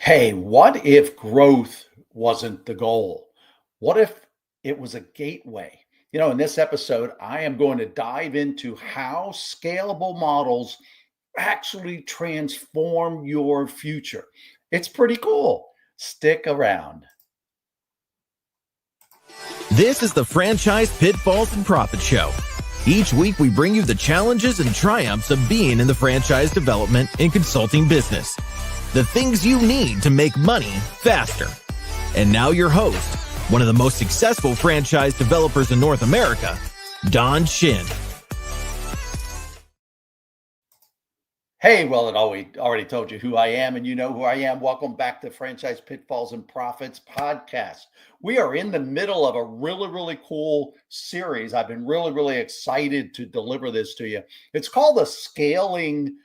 Hey, what if growth wasn't the goal? What if it was a gateway? In this episode, I am going to dive into how scalable models actually transform your future. It's pretty cool. Stick around. This is the Franchise Pitfalls and Profit Show. Each week, we bring you the challenges and triumphs of being in the franchise development and consulting business. The things you need to make money faster. And now your host, one of the most successful franchise developers in North America, Schin. Hey, well, it already told you who I am, and you know who I am. Welcome back to Franchise Pitfalls and Profits podcast. We are in the middle of a really cool series. I've been really excited to deliver this to you. It's called the Scaling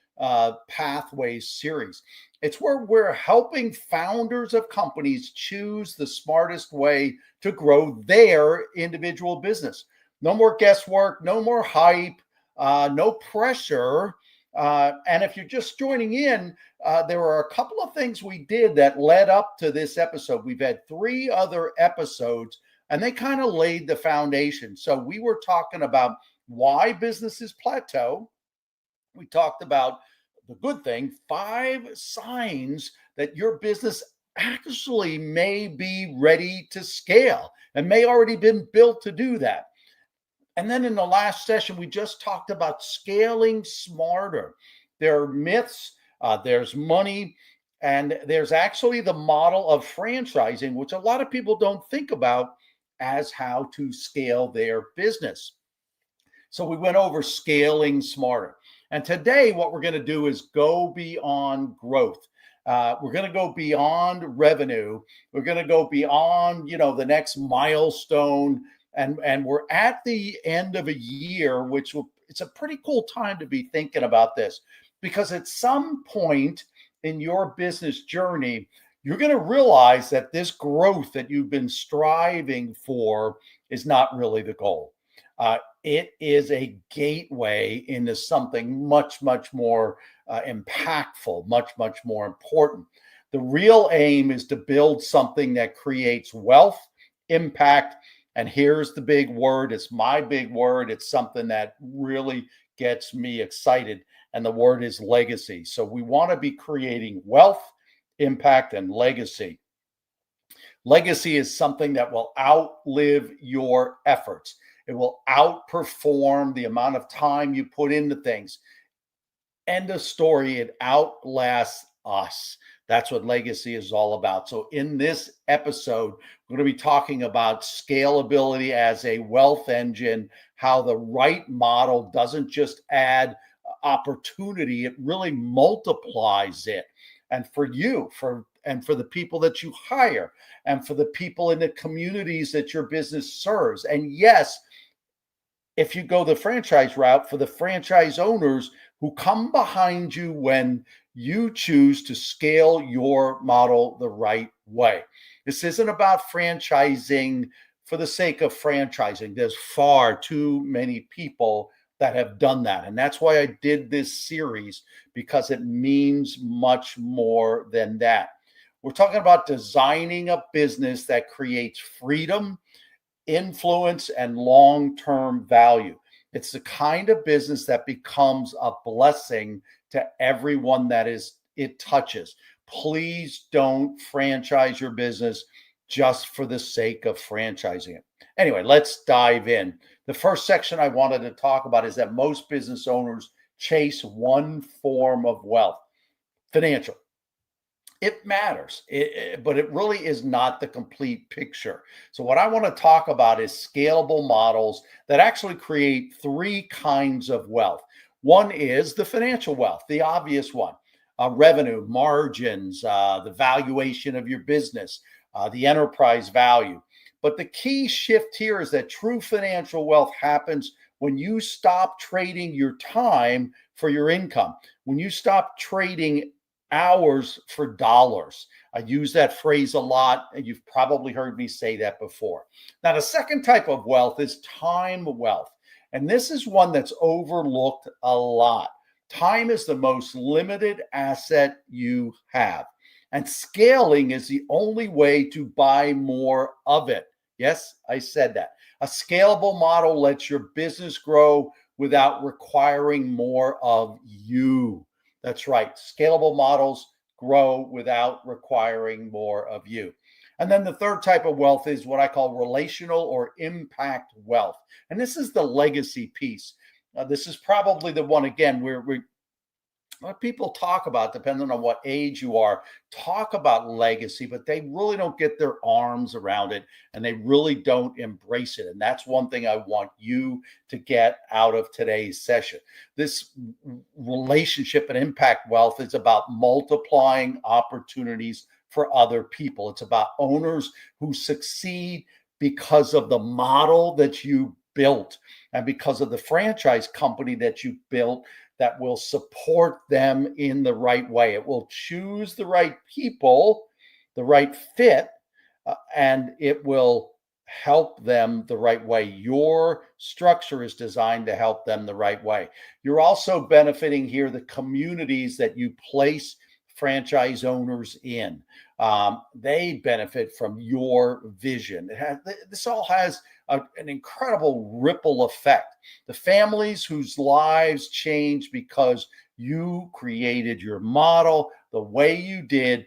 Pathways series. It's where we're helping founders of companies choose the smartest way to grow their individual business. No more guesswork, no more hype, no pressure. And if you're just joining in, there were a couple of things we did that led up to this episode. We've had 3 other episodes, and they kind of laid the foundation. So we were talking about why businesses plateau. We talked about the good thing, 5 signs that your business actually may be ready to scale and may already been built to do that. And then in the last session, we just talked about scaling smarter. There are myths, there's money, and there's actually the model of franchising, which a lot of people don't think about as how to scale their business. So we went over scaling smarter. And today, what we're going to do is go beyond growth. We're going to go beyond revenue. We're going to go beyond, the next milestone. And we're at the end of a year, it's a pretty cool time to be thinking about this, because at some point in your business journey, you're going to realize that this growth that you've been striving for is not really the goal. It is a gateway into something much more impactful, much more important. The real aim is to build something that creates wealth, impact, and here's the big word. It's my big word. It's something that really gets me excited. And the word is legacy. So we want to be creating wealth, impact, and legacy. Legacy is something that will outlive your efforts. It will outperform the amount of time you put into things. End of story. It outlasts us. That's what legacy is all about. So in this episode, we're going to be talking about scalability as a wealth engine, how the right model doesn't just add opportunity, it really multiplies it. And for you, for the people that you hire, and for the people in the communities that your business serves. And yes, if you go the franchise route, for the franchise owners who come behind you when you choose to scale your model the right way. This isn't about franchising for the sake of franchising. There's far too many people that have done that. And that's why I did this series, because it means much more than that. We're talking about designing a business that creates freedom, influence, and long-term value. It's the kind of business that becomes a blessing to everyone that it touches. Please don't franchise your business just for the sake of franchising it. Anyway, let's dive in. The first section I wanted to talk about is that most business owners chase one form of wealth: financial. It matters, but it really is not the complete picture. So what I want to talk about is scalable models that actually create 3 kinds of wealth. One is the financial wealth, the obvious one: revenue, margins, the valuation of your business, the enterprise value. But the key shift here is that true financial wealth happens when you stop trading your time for your income, when you stop trading hours for dollars. I use that phrase a lot, and you've probably heard me say that before. Now, the second type of wealth is time wealth. And this is one that's overlooked a lot. Time is the most limited asset you have. And scaling is the only way to buy more of it. Yes, I said that. A scalable model lets your business grow without requiring more of you. That's right. Scalable models grow without requiring more of you. And then the third type of wealth is what I call relational or impact wealth. And this is the legacy piece. This is probably the one, again, where what people talk about, depending on what age you are, talk about legacy, but they really don't get their arms around it and they really don't embrace it. And that's one thing I want you to get out of today's session. This relationship and impact wealth is about multiplying opportunities for other people. It's about owners who succeed because of the model that you built and because of the franchise company that you built that will support them in the right way. It will choose the right people, the right fit, and it will help them the right way. Your structure is designed to help them the right way. You're also benefiting here the communities that you place franchise owners in. They benefit from your vision. This all has an incredible ripple effect. The families whose lives change because you created your model the way you did,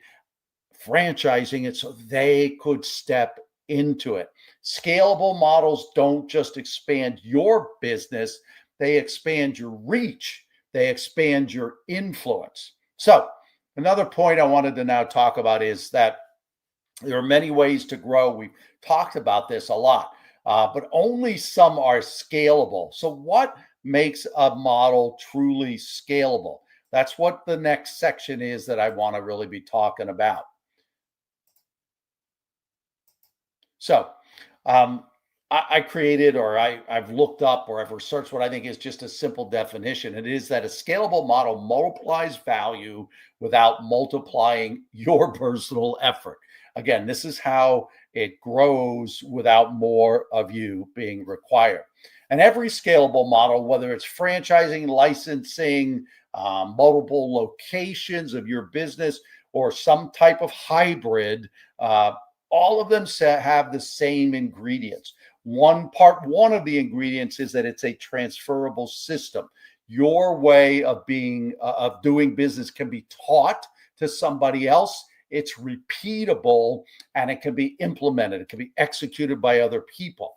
franchising it so they could step into it. Scalable models don't just expand your business, they expand your reach, they expand your influence. So, another point I wanted to now talk about is that there are many ways to grow. We've talked about this a lot, but only some are scalable. So, what makes a model truly scalable? That's what the next section is that I want to really be talking about. So, um, I created, or I've looked up, or I've researched what I think is just a simple definition. It is that a scalable model multiplies value without multiplying your personal effort. Again, this is how it grows without more of you being required. And every scalable model, whether it's franchising, licensing, multiple locations of your business, or some type of hybrid, all of them have the same ingredients. One of the ingredients is that it's a transferable system. Your way of doing business can be taught to somebody else. It's repeatable and it can be implemented. It can be executed by other people.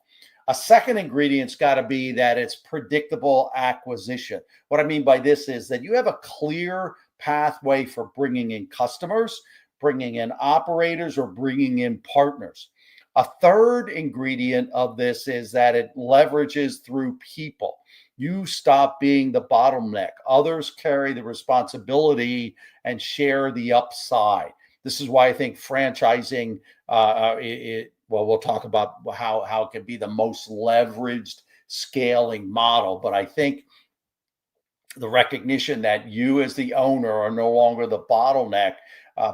A second ingredient's got to be that it's predictable acquisition. What I mean by this is that you have a clear pathway for bringing in customers, bringing in operators, or bringing in partners. A third ingredient of this is that it leverages through people. You stop being the bottleneck. Others carry the responsibility and share the upside. This is why I think franchising, well, we'll talk about how it can be the most leveraged scaling model. But I think the recognition that you as the owner are no longer the bottleneck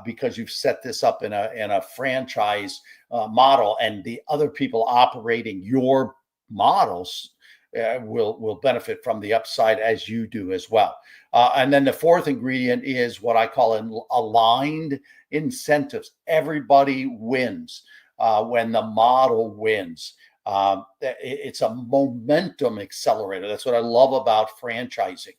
because you've set this up in a franchise model, and the other people operating your models will benefit from the upside as you do as well. And then the fourth ingredient is what I call aligned incentives. Everybody wins when the model wins. It's a momentum accelerator. That's what I love about franchising.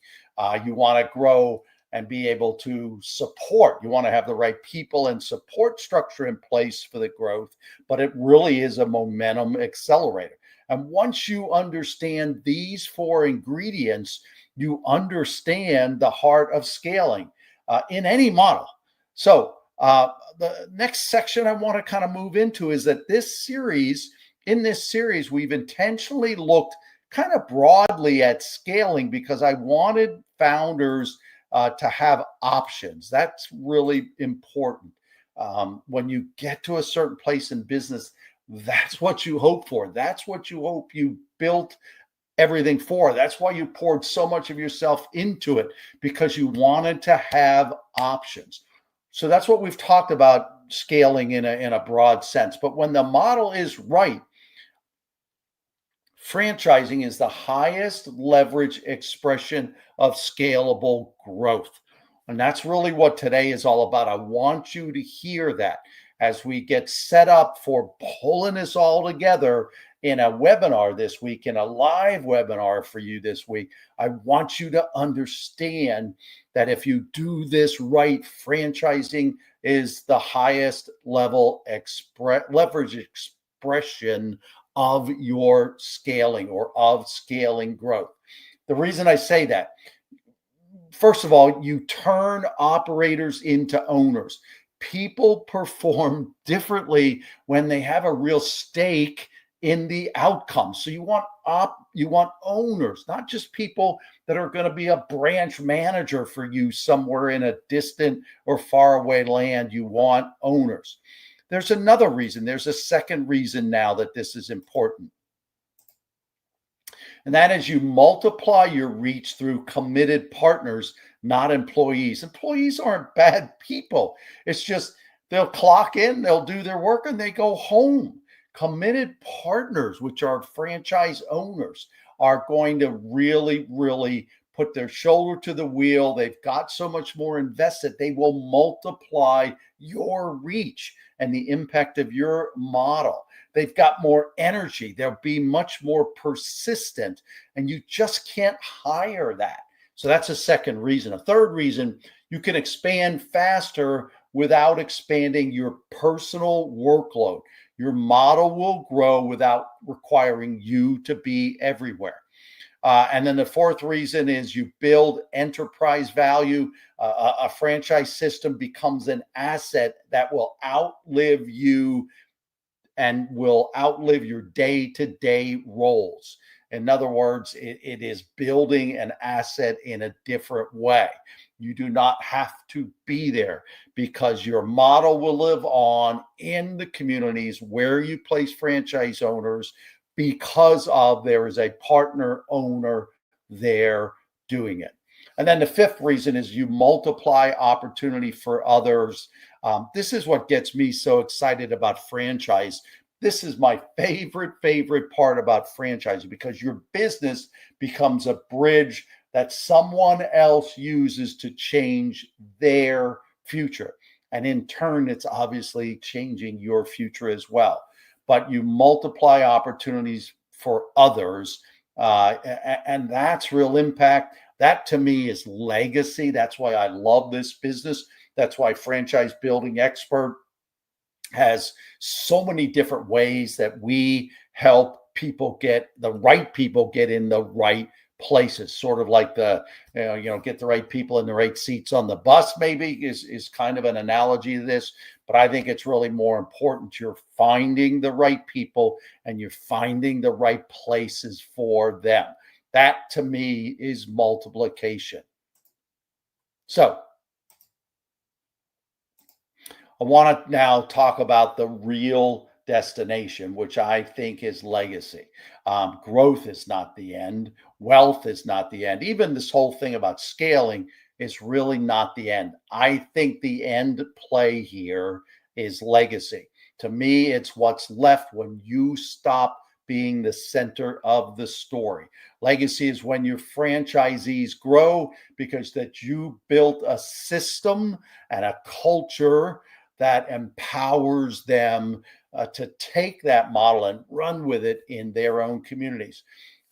You want to grow and be able to support. You want to have the right people and support structure in place for the growth, but it really is a momentum accelerator. And once you understand these four ingredients, you understand the heart of scaling in any model. So the next section I want to kind of move into is that in this series, we've intentionally looked kind of broadly at scaling because I wanted founders to have options. That's really important. When you get to a certain place in business, that's what you hope for. That's what you hope you built everything for. That's why you poured so much of yourself into it, because you wanted to have options. So that's what we've talked about scaling in a broad sense. But when the model is right, franchising is the highest leverage expression of scalable growth. And that's really what today is all about. I want you to hear that as we get set up for pulling this all together in a webinar this week, in a live webinar for you this week. I want you to understand that if you do this right, franchising is the highest level leverage expression of your scaling or of scaling growth. The reason I say that, first of all, you turn operators into owners. People perform differently when they have a real stake in the outcome. So you want owners, not just people that are going to be a branch manager for you somewhere in a distant or faraway land. You want owners. There's another reason. There's a second reason now that this is important. And that is, you multiply your reach through committed partners, not employees. Employees aren't bad people. It's just they'll clock in, they'll do their work, and they go home. Committed partners, which are franchise owners, are going to really, really put their shoulder to the wheel. They've got so much more invested. They will multiply your reach and the impact of your model. They've got more energy. They'll be much more persistent, and you just can't hire that. So that's a second reason. A third reason, you can expand faster without expanding your personal workload. Your model will grow without requiring you to be everywhere. And then the fourth reason is you build enterprise value. A franchise system becomes an asset that will outlive you and will outlive your day-to-day roles. In other words, it is building an asset in a different way. You do not have to be there because your model will live on in the communities where you place franchise owners, because of there is a partner owner there doing it. And then the fifth reason is you multiply opportunity for others. This is what gets me so excited about franchise. This is my favorite part about franchising, because your business becomes a bridge that someone else uses to change their future. And in turn, it's obviously changing your future as well. But you multiply opportunities for others, and that's real impact. That to me is legacy. That's why I love this business. That's why Franchise Building Expert has so many different ways that we help people get in the right places. Sort of like get the right people in the right seats on the bus, maybe is kind of an analogy to this. But I think it's really more important. You're finding the right people and you're finding the right places for them. That to me is multiplication. So I want to now talk about the real destination, which I think is legacy. Growth is not the end. Wealth is not the end. Even this whole thing about scaling is really not the end. I think the end play here is legacy. To me, it's what's left when you stop being the center of the story. Legacy is when your franchisees grow because that you built a system and a culture that empowers them to take that model and run with it in their own communities.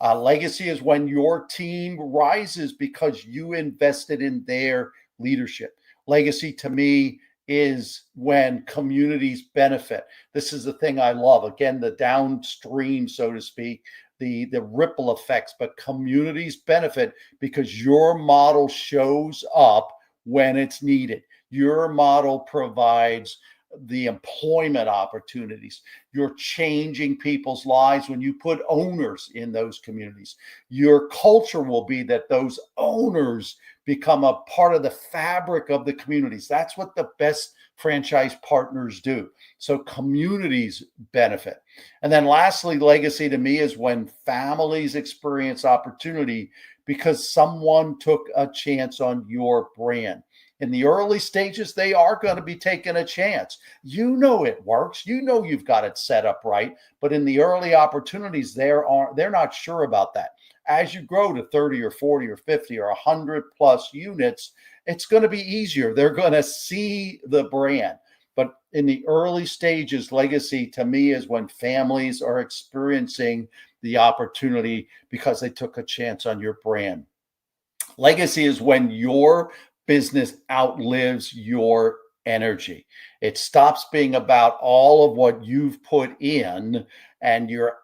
Legacy is when your team rises because you invested in their leadership. Legacy to me is when communities benefit. This is the thing I love. Again, the downstream, so to speak, the ripple effects, but communities benefit because your model shows up when it's needed. Your model provides the employment opportunities. You're changing people's lives when you put owners in those communities. Your culture will be that those owners become a part of the fabric of the communities. That's what the best franchise partners do. So communities benefit. And then lastly, legacy to me is when families experience opportunity because someone took a chance on your brand. In the early stages, they are going to be taking a chance. You know it works. You know you've got it set up right. But in the early opportunities, they're not sure about that. As you grow to 30 or 40 or 50 or 100 plus units, it's going to be easier. They're going to see the brand. But in the early stages, legacy to me is when families are experiencing the opportunity because they took a chance on your brand. Legacy is when your business outlives your energy. It stops being about all of what you've put in, and your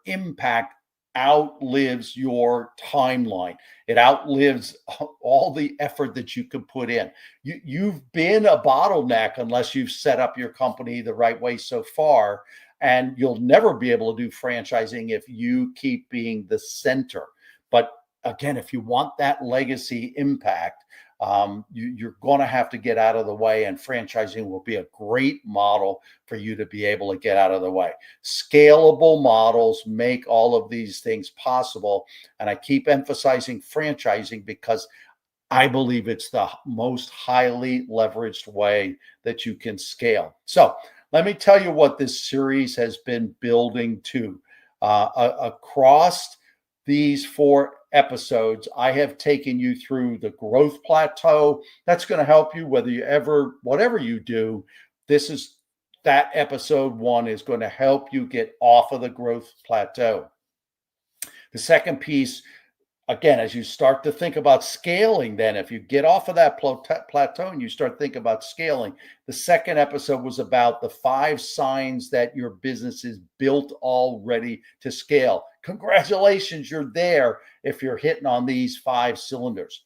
impact outlives your timeline. It outlives all the effort that you could put in. You've been a bottleneck unless you've set up your company the right way so far, and you'll never be able to do franchising if you keep being the center. But again, if you want that legacy impact, you're going to have to get out of the way, and franchising will be a great model for you to be able to get out of the way. Scalable models make all of these things possible. And I keep emphasizing franchising because I believe it's the most highly leveraged way that you can scale. So let me tell you what this series has been building to. Across these 4 episodes, I have taken you through the growth plateau. That's going to help you whatever you do. That episode 1 is going to help you get off of the growth plateau. The second piece, again, as you start to think about scaling, then if you get off of that plateau and you start thinking about scaling, the second episode was about the 5 signs that your business is built already to scale. Congratulations, you're there if you're hitting on these 5 cylinders.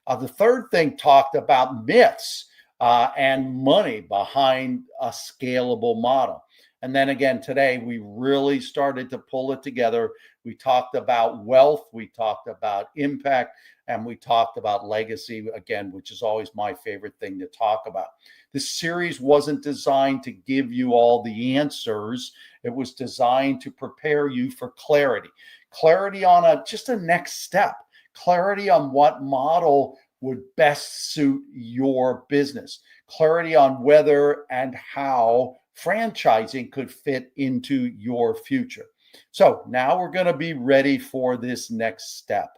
The third thing talked about myths and money behind a scalable model. And then again, today, we really started to pull it together. We talked about wealth, we talked about impact, and we talked about legacy, again, which is always my favorite thing to talk about. This series wasn't designed to give you all the answers. It was designed to prepare you for clarity. Clarity on just a next step. Clarity on what model would best suit your business. Clarity on whether and how franchising could fit into your future. So now we're going to be ready for this next step.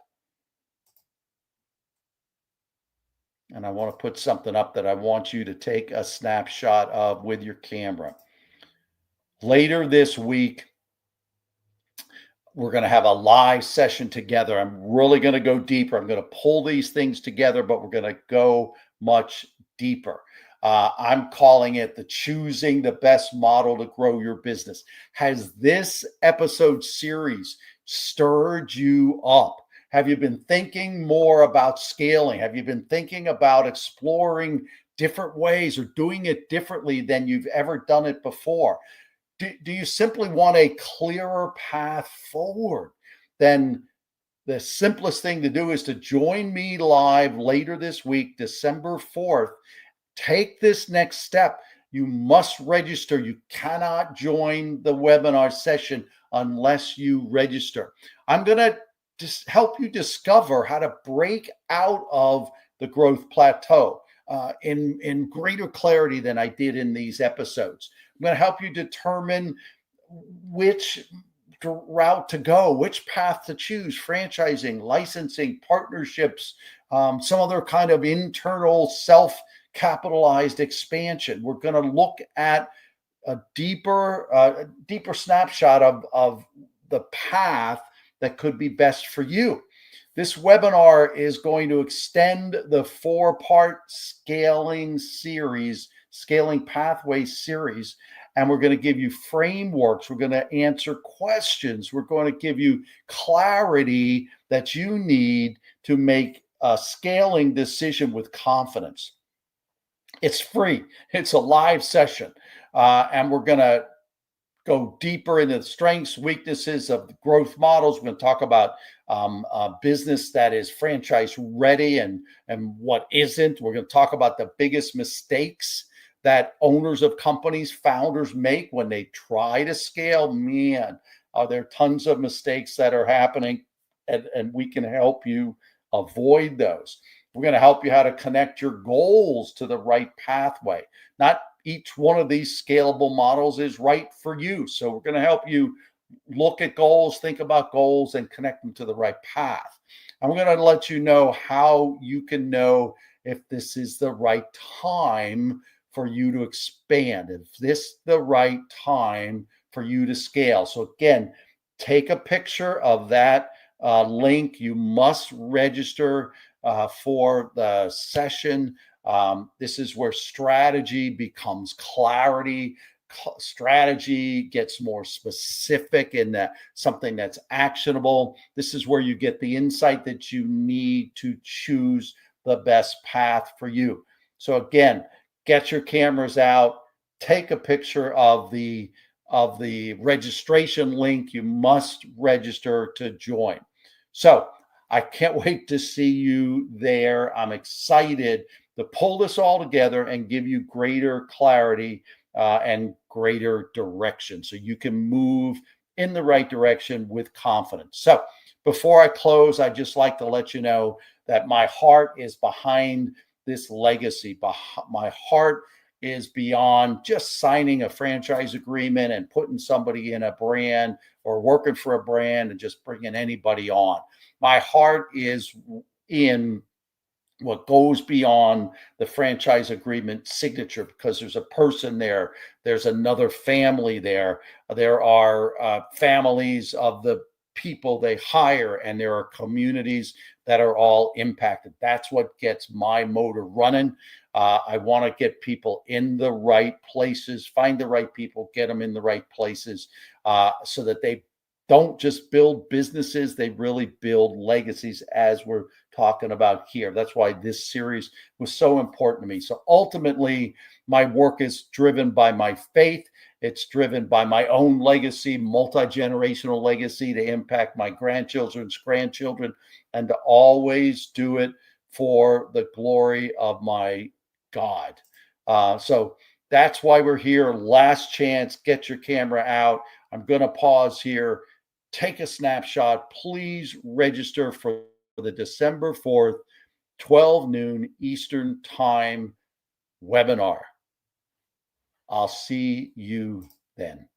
And I want to put something up that I want you to take a snapshot of with your camera. Later this week, we're going to have a live session together. I'm really going to go deeper. I'm going to pull these things together, but we're going to go much deeper. I'm calling it the choosing the best model to grow your business. Has this episode series stirred you up? Have you been thinking more about scaling? Have you been thinking about exploring different ways or doing it differently than you've ever done it before? Do you simply want a clearer path forward? Then the simplest thing to do is to join me live later this week, December 4th. Take this next step. You must register. You cannot join the webinar session unless you register. I'm going to just help you discover how to break out of the growth plateau in greater clarity than I did in these episodes. I'm going to help you determine which route to go, which path to choose: franchising, licensing, partnerships, some other kind of internal self-capitalized expansion. We're going to look at a deeper snapshot of the path that could be best for you. This webinar is going to extend the 4-part scaling pathway series, and we're going to give you frameworks. We're going to answer questions. We're going to give you clarity that you need to make a scaling decision with confidence. It's free. It's a live session, and we're going to go deeper into the strengths, weaknesses of growth models. We're going to talk about a business that is franchise ready and what isn't. We're going to talk about the biggest mistakes that owners of companies, founders make when they try to scale. Man, are there tons of mistakes that are happening, and we can help you avoid those. We're going to help you how to connect your goals to the right pathway. Not each one of these scalable models is right for you. So we're going to help you look at goals, think about goals, and connect them to the right path. I'm going to let you know how you can know if this is the right time for you to expand. Is this the right time for you to scale? So again, take a picture of that link. You must register for the session. This is where strategy becomes clarity. Strategy gets more specific in that something that's actionable. This is where you get the insight that you need to choose the best path for you. So again, get your cameras out, take a picture of the registration link. You must register to join. So I can't wait to see you there. I'm excited to pull this all together and give you greater clarity and greater direction so you can move in the right direction with confidence. So before I close, I'd just like to let you know that my heart is behind this legacy. My heart is beyond just signing a franchise agreement and putting somebody in a brand or working for a brand and just bringing anybody on. My heart is in what goes beyond the franchise agreement signature, because there's a person there, there's another family there, there are families of the people they hire, and there are communities that are all impacted. That's what gets my motor running. I want to get people in the right places, find the right people, get them in the right places, so that they don't just build businesses, they really build legacies, as we're talking about here. That's why this series was so important to me. So ultimately, my work is driven by my faith. It's driven by my own legacy, multi-generational legacy, to impact my grandchildren's grandchildren, and to always do it for the glory of my God. So that's why we're here. Last chance, get your camera out. I'm going to pause here. Take a snapshot. Please register for the December 4th, 12 noon Eastern Time webinar. I'll see you then.